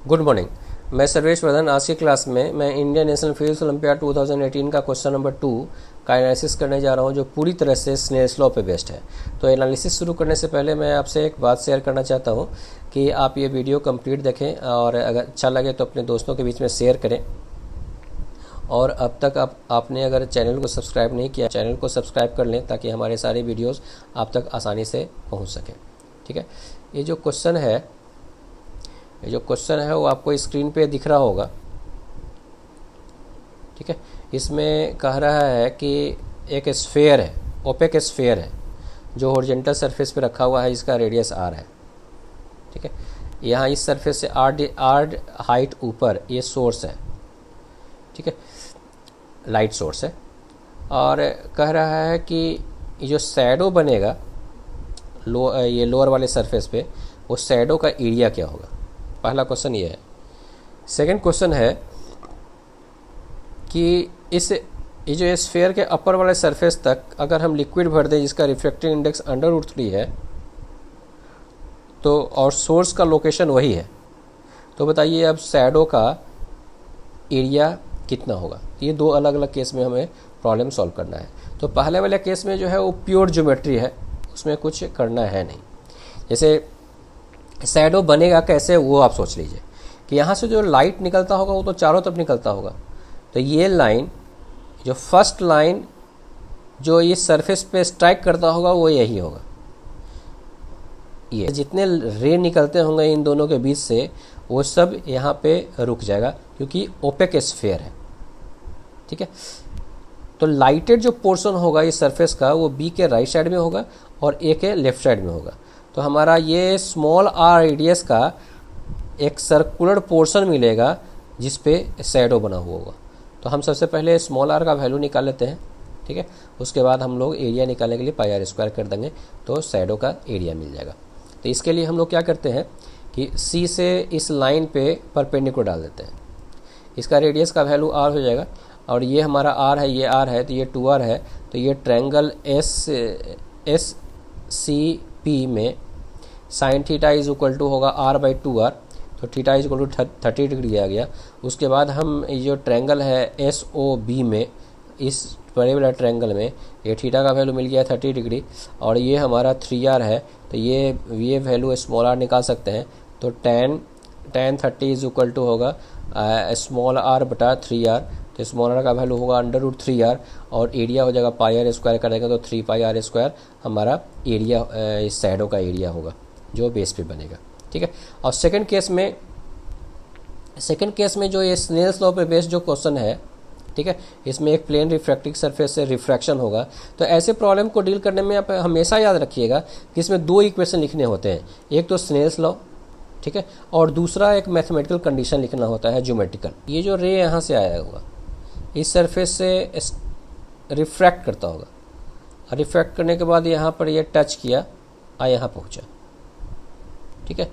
Good morning. मैं सर्वेश वर्धन। आज की क्लास में मैं इंडियन नेशनल फिजिक्स ओलंपियाड 2018 का क्वेश्चन नंबर 2 का एनालिसिस करने जा रहा हूं, जो पूरी तरह से स्नेल्स लॉ पे बेस्ड है। तो एनालिसिस शुरू करने से पहले मैं आपसे एक बात शेयर करना चाहता हूं कि आप ये वीडियो कंप्लीट देखें और अगर अच्छा लगे तो अपने दोस्तों के बीच में शेयर करें। और अब तक आपने अगर चैनल को सब्सक्राइब नहीं किया, चैनल को सब्सक्राइब कर लें ताकि हमारे सारे वीडियोज़ आप तक आसानी से पहुँच सकें। ठीक है, ये जो क्वेश्चन है वो आपको स्क्रीन पे दिख रहा होगा। ठीक है, इसमें कह रहा है कि एक स्फेयर है, ओपेक स्फेयर है, जो हॉरिजॉन्टल सरफेस पे रखा हुआ है, जिसका रेडियस r है। ठीक है, यहाँ इस सरफेस से r हाइट ऊपर ये सोर्स है। ठीक है, लाइट सोर्स है। और कह रहा है कि ये जो शैडो बनेगा ये लोअर वाले सरफेस पे, वो शैडो का एरिया क्या होगा। पहला क्वेश्चन ये है। सेकंड क्वेश्चन है कि ये जो स्फीयर के अपर वाले सरफेस तक अगर हम लिक्विड भर दें जिसका रिफ्रैक्टिव इंडेक्स √3 है, तो और सोर्स का लोकेशन वही है, तो बताइए अब शैडो का एरिया कितना होगा। ये दो अलग अलग केस में हमें प्रॉब्लम सॉल्व करना है। तो पहले वाले केस में जो है वो प्योर ज्योमेट्री है, उसमें कुछ करना है नहीं। जैसे शैडो बनेगा कैसे, वो आप सोच लीजिए कि यहाँ से जो लाइट निकलता होगा वो तो चारों तरफ निकलता होगा। तो ये लाइन, जो फर्स्ट लाइन जो इस सरफेस पे स्ट्राइक करता होगा वो यही होगा। ये जितने रे निकलते होंगे इन दोनों के बीच से, वो सब यहाँ पे रुक जाएगा क्योंकि ओपेक स्फीयर है। ठीक है, तो लाइटेड जो पोर्शन होगा इस सरफेस का, वो बी के राइट साइड में होगा और ए के लेफ्ट साइड में होगा। तो हमारा ये स्मॉल r रेडियस का एक सर्कुलर पोर्शन मिलेगा जिस पे शैडो बना हुआ होगा। तो हम सबसे पहले स्मॉल r का वैल्यू निकाल लेते हैं। ठीक है, उसके बाद हम लोग एरिया निकालने के लिए πr² कर देंगे तो शैडो का एरिया मिल जाएगा। तो इसके लिए हम लोग क्या करते हैं कि C से इस लाइन पे परपेंडिकुलर डाल देते हैं। इसका रेडियस का वैल्यू r हो जाएगा और ये हमारा r है, ये r है, तो ये 2r है। तो ये ट्रायंगल SCP में sine theta is equal to होगा r/2r, तो theta is equal to 30 degree आ गया। उसके बाद हम ये जो ट्रायंगल है SOB में, इस बड़े वाला ट्रायंगल में ये थीटा का वैल्यू मिल गया 30 डिग्री और ये हमारा 3r है। तो ये वैल्यू स्मॉल r निकाल सकते हैं। तो tan 30 इज इक्वल टू होगा स्मॉल r/3r। तो स्मॉल r का वैल्यू होगा √3r और एरिया हो जाएगा πr² करेगा तो 3πr² हमारा एरिया शैडो का एरिया होगा जो बेस पे बनेगा। ठीक है, और सेकंड केस में जो ये स्नेल्स लॉ पे बेस्ड जो क्वेश्चन है, ठीक है, इसमें एक प्लेन रिफ्रैक्टिव सरफेस से रिफ्रैक्शन होगा। तो ऐसे प्रॉब्लम को डील करने में आप हमेशा याद रखिएगा कि इसमें दो इक्वेशन लिखने होते हैं, एक तो स्नेल्स लॉ, ठीक है, और दूसरा एक मैथमेटिकल कंडीशन लिखना होता है ज्योमेट्रिकल। ये जो रे यहाँ से आया होगा इस सरफेस से रिफ्रैक्ट करता होगा, रिफ्रैक्ट करने के बाद यहाँ पर ये टच किया और यहाँ पहुँचा। ठीक है,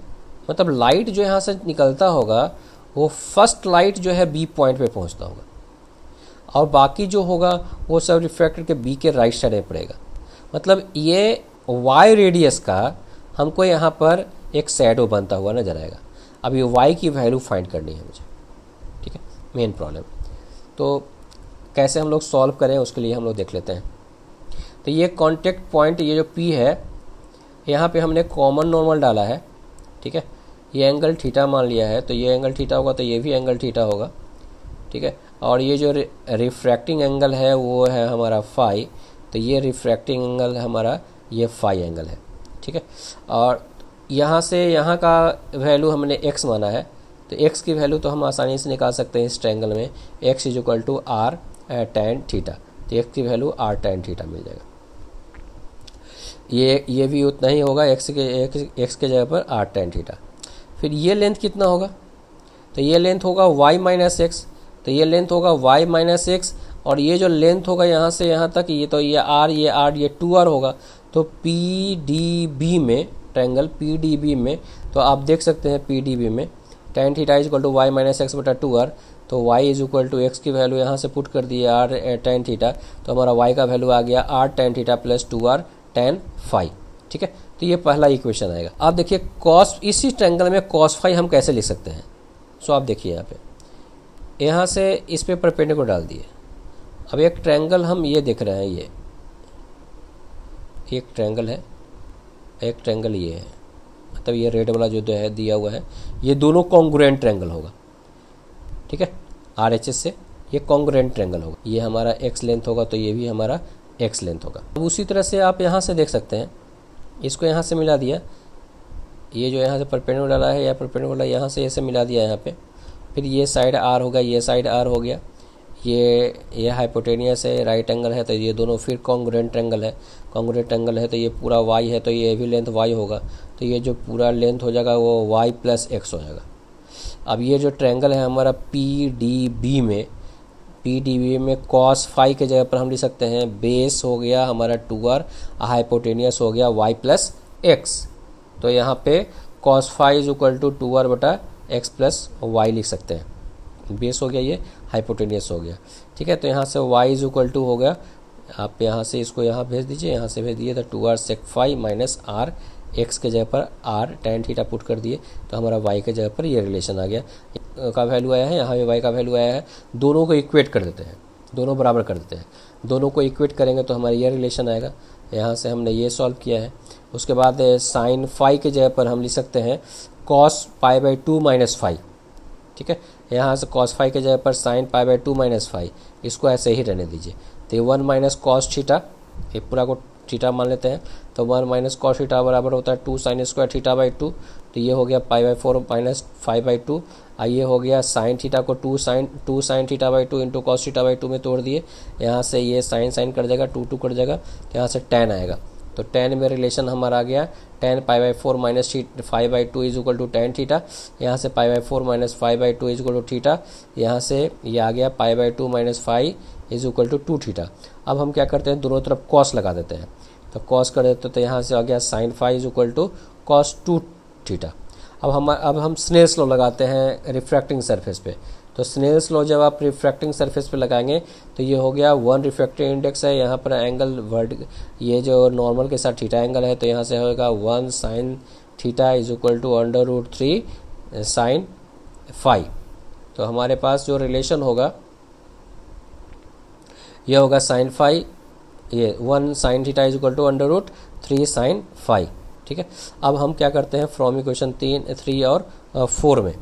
मतलब लाइट जो यहाँ से निकलता होगा वो फर्स्ट लाइट जो है बी पॉइंट पे पहुँचता होगा और बाकी जो होगा वो सब रिफ्रैक्ट करके बी के राइट साइड में पड़ेगा। मतलब ये वाई रेडियस का हमको यहाँ पर एक शैडो बनता हुआ नजर आएगा। अब ये वाई की वैल्यू फाइंड करनी है मुझे। ठीक है, मेन प्रॉब्लम। तो कैसे हम लोग सॉल्व करें उसके लिए हम लोग देख लेते हैं। तो ये कॉन्टेक्ट पॉइंट, ये जो पी है, यहाँ पे हमने कॉमन नॉर्मल डाला है। ठीक है, ये एंगल थीटा मान लिया है, तो ये एंगल थीटा होगा तो ये भी एंगल थीटा होगा। ठीक है, और ये जो रिफ्रैक्टिंग एंगल है वो है हमारा फाई, तो ये रिफ्रैक्टिंग एंगल हमारा ये फाई एंगल है। ठीक है, और यहाँ से यहाँ का वैल्यू हमने x माना है, तो x की वैल्यू तो हम आसानी से निकाल सकते हैं इस ट्रायंगल में, x is equal to r tan theta. तो x की वैल्यू r tan थीटा मिल जाएगा। ये भी उतना ही होगा, x के जगह पर r tan थीटा। फिर ये लेंथ कितना होगा, तो ये लेंथ होगा y माइनस एक्स, तो ये लेंथ होगा y माइनस एक्स, और ये जो लेंथ होगा यहाँ से यहाँ तक, ये तो ये r 2r होगा। तो PDB में, ट्रायंगल PDB में, तो आप देख सकते हैं PDB में tan theta is equal to y minus x बटा 2r। तो y is equal to x की वैल्यू यहाँ से पुट कर दिए r tan थीटा, तो हमारा y का वैल्यू आ गया r tan theta plus 2r tan phi. ठीक है, तो ये पहला इक्वेशन आएगा। आप देखिए कॉस, इसी ट्रायंगल में cos फाई हम कैसे लिख सकते हैं। सो आप देखिए यहाँ से इस पे परपेंडिकुलर डाल दिए। अब एक ट्रायंगल हम ये देख रहे हैं, ये एक ट्रायंगल है, एक ट्रायंगल ये है, मतलब ये रेड वाला जो है दिया हुआ है, ये दोनों कॉन्ग्रुएंट ट्रायंगल होगा, ठीक है। RHS से ये कॉन्ग्रुएंट ट्रायंगल होगा, ये हमारा x लेंथ होगा तो ये भी हमारा x लेंथ होगा। अब उसी तरह से आप यहाँ से देख सकते हैं, इसको यहाँ से मिला दिया, ये जो यहाँ से परपेंडिकुलर डाला है या परपेंडिकुलर यहाँ से ऐसे मिला दिया यहाँ पे, फिर ये साइड R होगा, ये साइड R हो गया, ये हाइपोटेनियस है, राइट एंगल है, तो ये दोनों फिर कॉन्ग्रुएंट एंगल है, कॉन्ग्रुएंट एंगल है तो ये पूरा y है, तो ये भी लेंथ y होगा, तो ये जो पूरा लेंथ हो जाएगा वो y + x हो जाएगा। अब ये जो ट्रायंगल है हमारा PDB में cos फाई के जगह पर हम लिख सकते हैं बेस हो गया हमारा 2r, हाइपोटेनियस हो गया y + x, तो यहाँ पे cos फाई = 2r/x + y लिख सकते हैं। बेस हो गया, ये हाइपोटेनियस हो गया, ठीक है। तो यहाँ से y = हो गया, आप यहाँ से इसको यहाँ भेज दीजिए, यहाँ से भेज दिए तो 2r sec phi - r, x के जगह पर r tan थीटा पुट कर दिए, तो हमारा y के जगह पर ये रिलेशन आ गया, का वैल्यू आया है, यहाँ पे y का वैल्यू आया है। दोनों को इक्वेट कर देते हैं, दोनों बराबर कर देते हैं, दोनों को इक्वेट करेंगे तो हमारा ये रिलेशन आएगा। यहाँ से हमने ये सॉल्व किया है। उसके बाद sin फाई के जगह पर हम लिख सकते हैं cos π/2 - फाई, ठीक है। यहाँ से cos फाई के जगह पर sin π/2 - फाई, इसको ऐसे ही रहने दीजिए। तो ये 1 - cos थीटा, ये पूरा को थीटा मान लेते हैं, तो 1 - cos थीटा बराबर होता है 2 sin² θ/2, तो ये हो गया π/4 - φ/2। ये हो गया sin थीटा को 2 sin θ/2 इंटू cos θ/2 में तोड़ दिए, यहाँ से ये sin कट जाएगा, 2 कट जाएगा, तो यहाँ से tan आएगा, तो tan में रिलेशन हमारा आ गया tan π/4 - φ/2 = tan थीटा, यहाँ से π/4 - φ/2 = थीटा, यहाँ से ये आ गया π/2 - फाई = 2 थीटा। अब हम क्या करते हैं, दोनों तरफ cos लगा देते हैं, तो cos कर देते तो यहाँ से आ गया sin फाई = cos 2 थीटा। अब हम स्नेल्स लॉ लगाते हैं रिफ्रैक्टिंग सरफेस पे, तो स्नेल्स लॉ जब आप रिफ्रैक्टिंग सरफेस पे लगाएंगे तो ये हो गया 1 रिफ्रैक्टिव इंडेक्स है, यहाँ पर एंगल ये जो नॉर्मल के साथ थीटा एंगल है, तो यहाँ से होगा 1 sin थीटा = √3 sin फाई। तो हमारे पास जो रिलेशन होगा ये होगा sin फाई, ये 1 sin थीटा = √3 sin फाई, ठीक है। अब हम क्या करते हैं, फ्रॉम इक्वेशन 3 और 4 में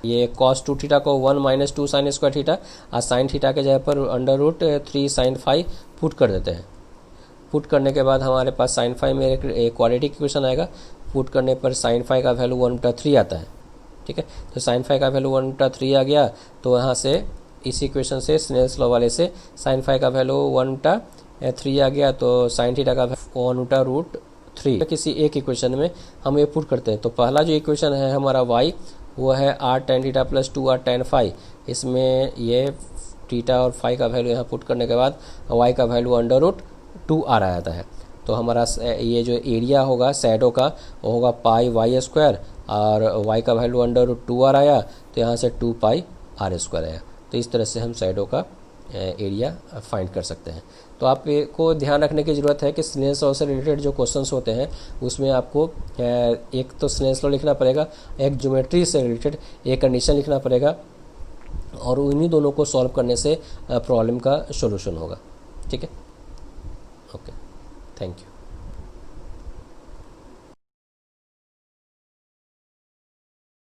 ये cos 2 थीटा को 1 - 2 sin² थीटा और sin थीटा के जगह पर √3 sin फाई पुट कर देते हैं। पुट करने के बाद हमारे पास sin फाई में एक क्वाड्रेटिक इक्वेशन आएगा, पुट करने पर sin फाई का वैल्यू 1/3 आता है, ठीक है। तो sin फाई का वैल्यू 1/3 आ गया, तो यहाँ से इस इक्वेशन से स्नेल्स लॉ वाले से sin फाई का वैल्यू 1/3 आ गया, तो sin थीटा का 1/√3 किसी एक इक्वेशन में हम ये पुट करते हैं। तो पहला जो इक्वेशन है हमारा y वो है r tan theta + 2r tan phi, इसमें ये थीटा और फाई का वैल्यू यहाँ पुट करने के बाद y का वैल्यू √2r आ जाता है। तो हमारा ये जो एरिया होगा शैडो का वो होगा πy² और y का वैल्यू √2r आया, तो यहाँ से 2πr² आया। तो इस तरह से हम शैडो का एरिया फाइंड कर सकते हैं। तो आपको ध्यान रखने की ज़रूरत है कि स्नेल्स लॉ से रिलेटेड जो क्वेश्चंस होते हैं उसमें आपको एक तो स्नेल्स लॉ लिखना पड़ेगा, एक ज्योमेट्री से रिलेटेड एक कंडीशन लिखना पड़ेगा, और उन्हीं दोनों को सॉल्व करने से प्रॉब्लम का सॉल्यूशन होगा, ठीक है। Okay, thank you.